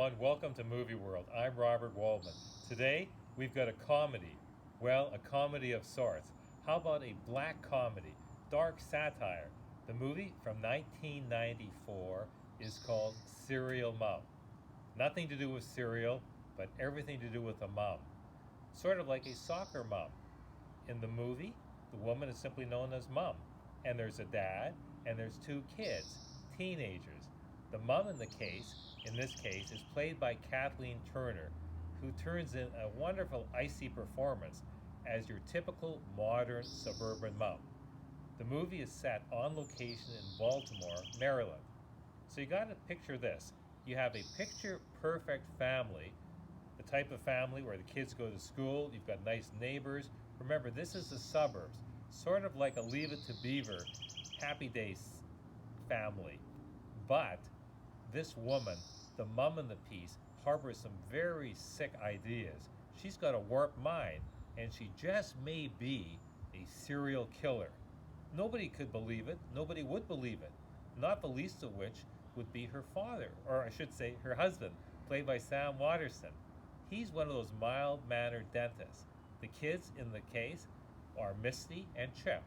everyone. Welcome to Movie World. I'm Robert Waldman. Today, we've got a comedy. Well, a comedy of sorts. How about a black comedy? Dark satire. The movie from 1994 is called Serial Mom. Nothing to do with cereal, but everything to do with a mom. Sort of like a soccer mom. In the movie, the woman is simply known as Mom. And there's a dad, and there's two kids, teenagers. The mom in this case, is played by Kathleen Turner, who turns in a wonderful icy performance as your typical modern suburban mom. The movie is set on location in Baltimore, Maryland. So you got to picture this. You have a picture-perfect family, the type of family where the kids go to school, you've got nice neighbors. Remember, this is the suburbs, sort of like a Leave It to Beaver, Happy Days family. But this woman, the mom in the piece, harbors some very sick ideas. She's got a warped mind, and she just may be a serial killer. Nobody could believe it. Nobody would believe it. Not the least of which would be her father, or I should say her husband, played by Sam Waterston. He's one of those mild-mannered dentists. The kids in the case are Misty and Chip.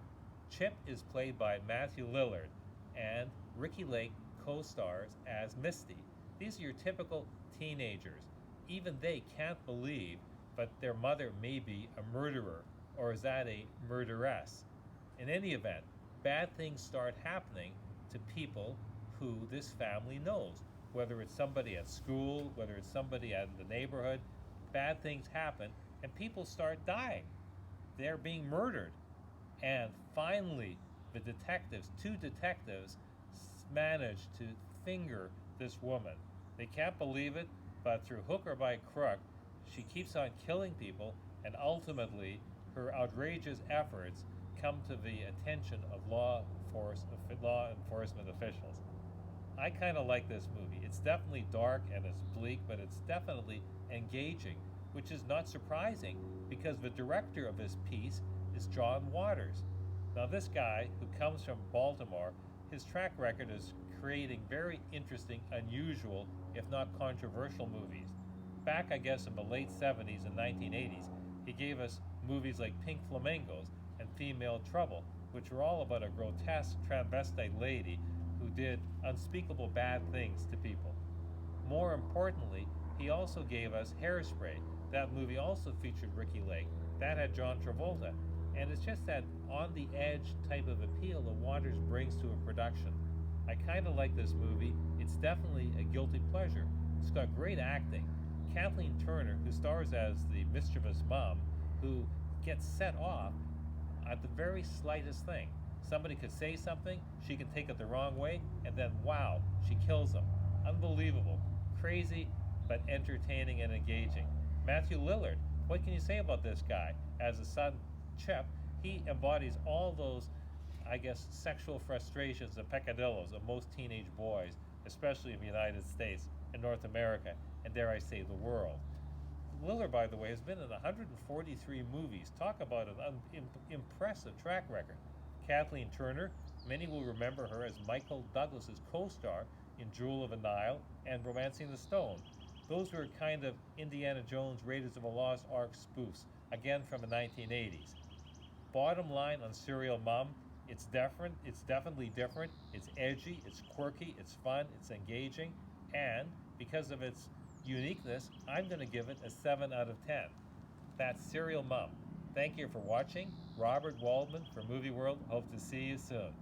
Chip is played by Matthew Lillard, and Ricky Lake co-stars as Misty. These are your typical teenagers. Even they can't believe that their mother may be a murderer, or is that a murderess? In any event, bad things start happening to people who this family knows. Whether it's somebody at school, whether it's somebody in the neighborhood, bad things happen and people start dying. They're being murdered. And finally, two detectives, manage to finger this woman. They can't believe it, but through hook or by crook, she keeps on killing people, and ultimately, her outrageous efforts come to the attention of law enforcement officials. I kind of like this movie. It's definitely dark and it's bleak, but it's definitely engaging, which is not surprising because the director of this piece is John Waters. Now, this guy who comes from Baltimore, his track record is creating very interesting, unusual, if not controversial movies. Back, I guess, in the late 70s and 1980s, he gave us movies like Pink Flamingos and Female Trouble, which were all about a grotesque transvestite lady who did unspeakable bad things to people. More importantly, he also gave us Hairspray. That movie also featured Ricky Lake. That had John Travolta. And it's just that on-the-edge type of appeal that Waters brings to a production. I kind of like this movie. It's definitely a guilty pleasure. It's got great acting. Kathleen Turner, who stars as the mischievous mom, who gets set off at the very slightest thing. Somebody could say something, she can take it the wrong way, and then wow, she kills them. Unbelievable. Crazy, but entertaining and engaging. Matthew Lillard, what can you say about this guy? As a son, Chip, he embodies all those, I guess, sexual frustrations and peccadillos of most teenage boys, especially in the United States and North America, and dare I say, the world. Lillard, by the way, has been in 143 movies. Talk about an impressive track record. Kathleen Turner, many will remember her as Michael Douglas's co-star in Jewel of the Nile and Romancing the Stone. Those were kind of Indiana Jones Raiders of the Lost Ark spoofs, again from the 1980s. Bottom line on Serial Mom, it's different, it's definitely different, it's edgy, it's quirky, it's fun, it's engaging, and because of its uniqueness, I'm going to give it a 7 out of 10. That's Serial Mom. Thank you for watching. Robert Waldman for Movie World. Hope to see you soon.